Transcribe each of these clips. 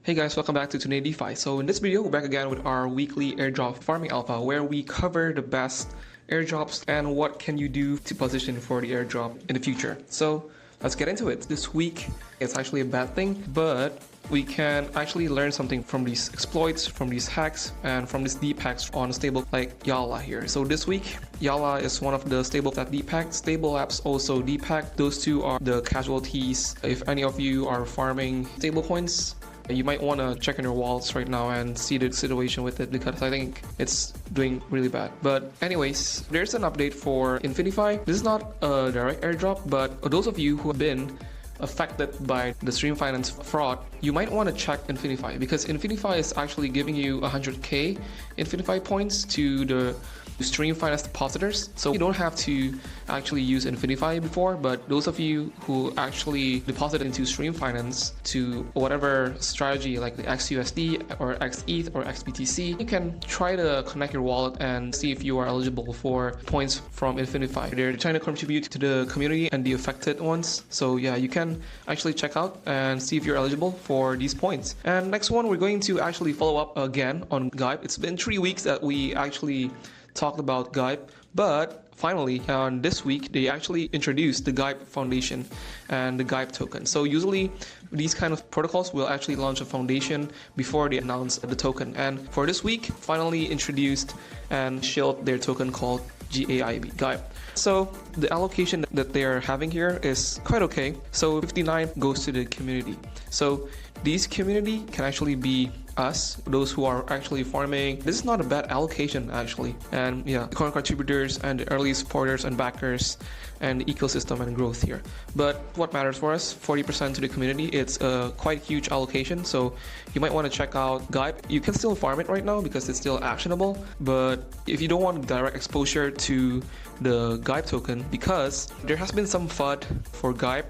Hey guys, welcome back to Today DeFi. So in this video, we're back again with our weekly airdrop farming alpha, where we cover the best airdrops and what can you do to position for the airdrop in the future. So let's get into it. This week, it's actually a bad thing, but we can actually learn something from these exploits, from these hacks, and from these deep hacks on a stable like Yalla here. So this week, Yalla is one of the stables that deep hacked. Stable apps also deep hacked. Those two are the casualties. If any of you are farming stable coins, you might want to check in your wallets right now and see the situation with it, because I think it's doing really bad. But anyways, there's an update for Infinify. This is not a direct airdrop, but those of you who have been affected by the stream finance fraud, you might want to check Infinify, because Infinify is actually giving you 100k Infinify points to the stream finance depositors. So you don't have to actually use Infinify before, but those of you who actually deposit into stream finance to whatever strategy like the XUSD or XETH or XBTC, you can try to connect your wallet and see if you are eligible for points from Infinify. They're trying to contribute to the community and the affected ones. So yeah, you can actually check out and see if you're eligible for these points. And next one, we're going to actually follow up again on GAIB. It's been 3 weeks that we actually talked about GAIB, but finally on this week they actually introduced the GAIB Foundation and the GAIB token. So usually these kind of protocols will actually launch a foundation before they announce the token, and for this week finally introduced and shilled their token called GAIB. So the allocation that they are having here is quite okay. So 59 goes to the community. So these community can actually be us, those who are actually farming. This is not a bad allocation actually. And yeah, the current contributors and the early supporters and backers and the ecosystem and growth here. But what matters for us, 40% to the community, it's a quite huge allocation. So you might want to check out GAIB. You can still farm it right now because it's still actionable. But if you don't want direct exposure to the GAIB token, because there has been some FUD for GAIB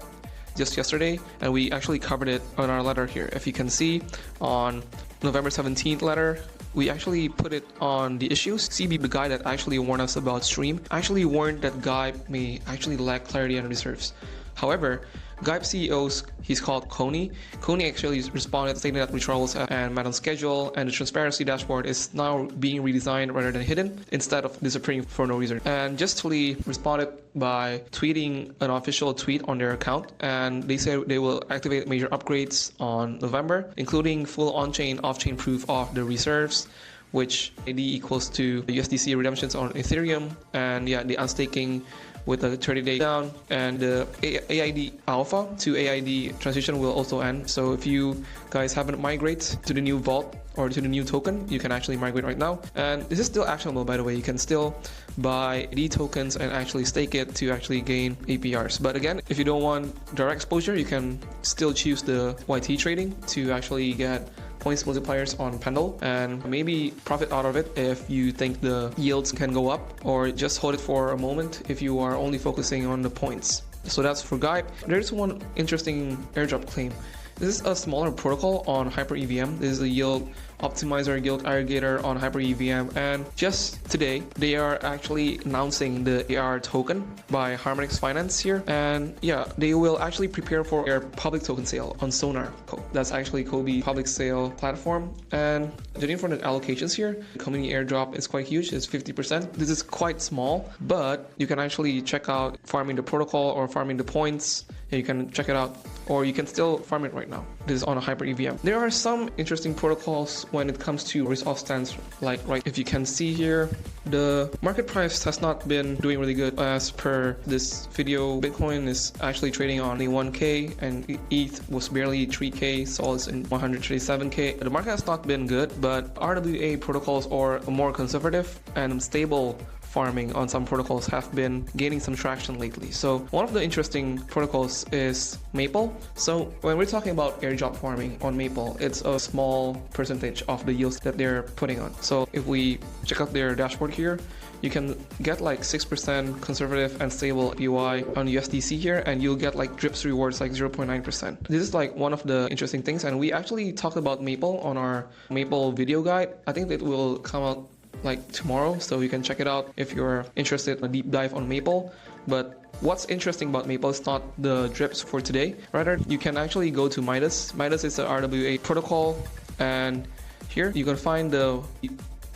just yesterday, and we actually covered it on our letter here. If you can see on November 17th letter, we actually put it on the issues. CB, the guy that actually warned us about stream, actually warned that GAIB may actually lack clarity and reserves. However, GAIB CEOs, he's called Coney. Coney actually responded stating that withdrawals and met on schedule, and the transparency dashboard is now being redesigned rather than hidden instead of disappearing for no reason. And Justly responded by tweeting an official tweet on their account, and they said they will activate major upgrades on November, including full on-chain, off-chain proof of the reserves, which AD equals to the USDC redemptions on Ethereum, and yeah, the unstaking with a 30-day down, and the AID alpha to AID transition will also end. So if you guys haven't migrated to the new vault or to the new token, you can actually migrate right now. And this is still actionable, by the way. You can still buy AD tokens and actually stake it to actually gain APRs. But again, if you don't want direct exposure, you can still choose the YT trading to actually get points multipliers on Pendle and maybe profit out of it if you think the yields can go up, or just hold it for a moment if you are only focusing on the points. So that's for GAIB. There's one interesting airdrop claim. This is a smaller protocol on Hyper EVM. This is a yield optimizer, yield aggregator on Hyper EVM, and just today they are actually announcing the AR token by Harmonix Finance here, and yeah, they will actually prepare for their public token sale on Sonar. That's actually Kobe public sale platform, and judging from the allocations here, the community airdrop is quite huge. It's 50%. This is quite small, but you can actually check out farming the protocol or farming the points. You can check it out, or you can still farm it right now. This is on a Hyper EVM. There are some interesting protocols when it comes to risk-off stance, like right, if you can see here, the market price has not been doing really good. As per this video, Bitcoin is actually trading on only 1k, and ETH was barely 3k, Sol is in 137k. The market has not been good, but RWA protocols, or more conservative and stable farming on some protocols, have been gaining some traction lately. So one of the interesting protocols is Maple. So when we're talking about airdrop farming on Maple, it's a small percentage of the yields that they're putting on. So if we check out their dashboard here, you can get like 6% conservative and stable APY on USDC here, and you'll get like drips rewards like 0.9%. This is like one of the interesting things, and we actually talked about Maple on our Maple video guide. I think it will come out like tomorrow, so you can check it out if you're interested in a deep dive on Maple. But what's interesting about Maple is not the drips for today. Rather, you can actually go to Midas. Midas is the RWA protocol, and here you can find the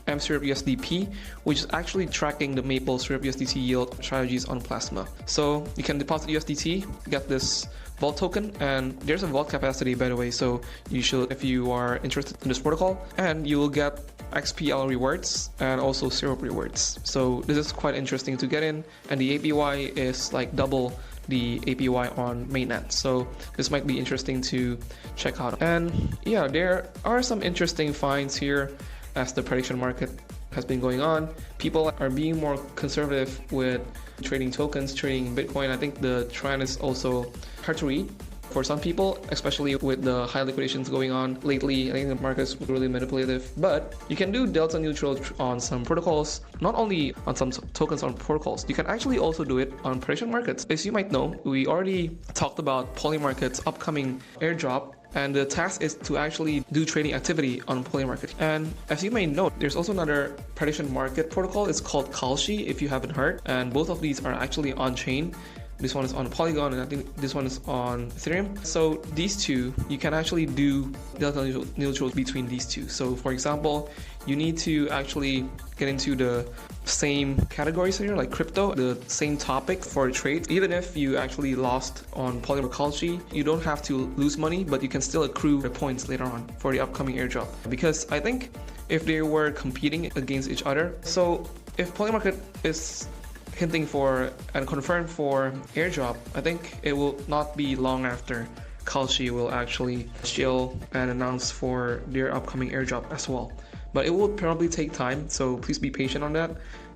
M-Syrup USDP, which is actually tracking the Maple Syrup USDT yield strategies on Plasma. So you can deposit USDT, get this vault token, and there's a vault capacity, by the way, so you should, if you are interested in this protocol, and you will get XPL rewards and also syrup rewards. So this is quite interesting to get in, and the APY is like double the APY on mainnet, so this might be interesting to check out. And yeah, there are some interesting finds here. As the prediction market has been going on, people are being more conservative with trading tokens, trading Bitcoin. I think the trend is also hard to read for some people, especially with the high liquidations going on lately. I think the market is really manipulative, but you can do delta neutral on some protocols, not only on some tokens on protocols. You can actually also do it on prediction markets. As you might know, we already talked about Polymarket's upcoming airdrop, and the task is to actually do trading activity on Polymarket. And as you may know, there's also another prediction market protocol. It's called Kalshi, if you haven't heard, and both of these are actually on chain. This one is on Polygon, and I think this one is on Ethereum. So these two, you can actually do delta neutral between these two. So for example, you need to actually get into the same categories here, like crypto, the same topic for a trade. Even if you actually lost on Polygon or Kalshi, you don't have to lose money, but you can still accrue the points later on for the upcoming airdrop. Because I think if they were competing against each other, so if Polymarket is hinting for and confirmed for airdrop, I think it will not be long after Kalshi will actually chill and announce for their upcoming airdrop as well. But it will probably take time, so please be patient on that.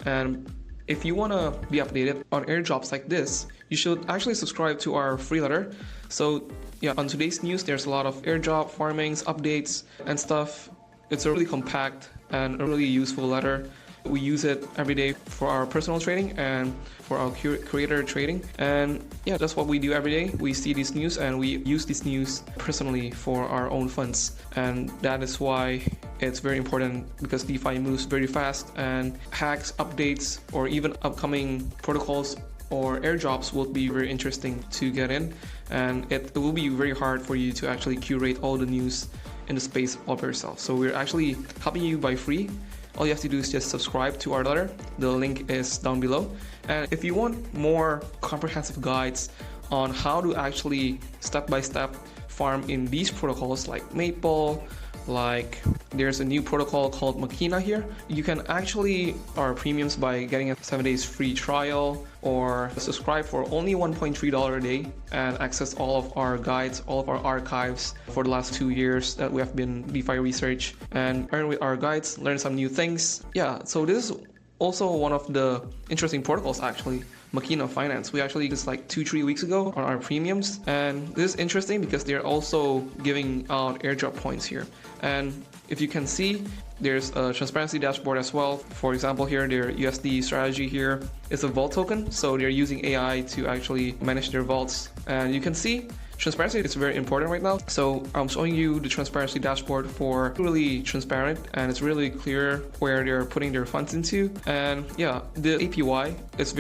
And if you want to be updated on airdrops like this, you should actually subscribe to our free letter. So yeah, on today's news, there's a lot of airdrop farmings, updates, and stuff. It's a really compact and a really useful letter. We use it every day for our personal trading and for our creator trading. And yeah, that's what we do every day. We see this news and we use this news personally for our own funds. And that is why it's very important, because DeFi moves very fast, and hacks, updates, or even upcoming protocols or airdrops will be very interesting to get in. And it will be very hard for you to actually curate all the news in the space all by yourself. So we're actually helping you by free. All you have to do is just subscribe to our letter. The link is down below. And if you want more comprehensive guides on how to actually step-by-step farm in these protocols like Maple, like there's a new protocol called Machina here. You can actually our premiums by getting a 7 days free trial, or subscribe for only $1.3 a day and access all of our guides, all of our archives for the last 2 years that we have been DeFi research, and earn with our guides, learn some new things. Yeah, so this is also one of the interesting protocols actually, Machina Finance. We actually just like 2-3 weeks ago on our premiums, and this is interesting because they're also giving out airdrop points here. And if you can see, there's a transparency dashboard as well. For example, here their USD strategy here is a vault token, so they're using AI to actually manage their vaults. And you can see transparency is very important right now. So I'm showing you the transparency dashboard for really transparent, and it's really clear where they're putting their funds into. And yeah, the APY is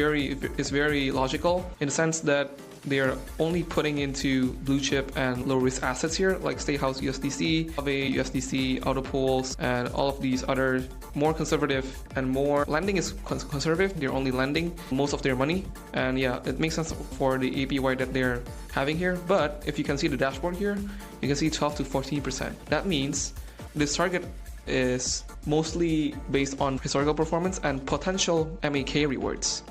very logical in the sense that they are only putting into blue chip and low risk assets here, like Statehouse USDC, Aave USDC, auto pools, and all of these other more conservative and more lending is conservative. They're only lending most of their money, and yeah, it makes sense for the APY that they're having here. But if you can see the dashboard here, you can see 12 to 14%. That means this target is mostly based on historical performance and potential MAK rewards,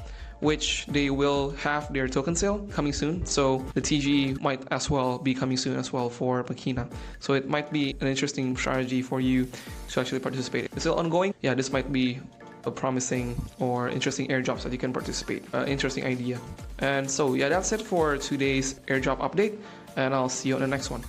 which they will have their token sale coming soon. So the TG might as well be coming soon as well for Machina. So it might be an interesting strategy for you to actually participate. It's still ongoing. Yeah, this might be a promising or interesting airdrops that you can participate. Interesting idea. And so yeah, that's it for today's airdrop update, and I'll see you on the next one.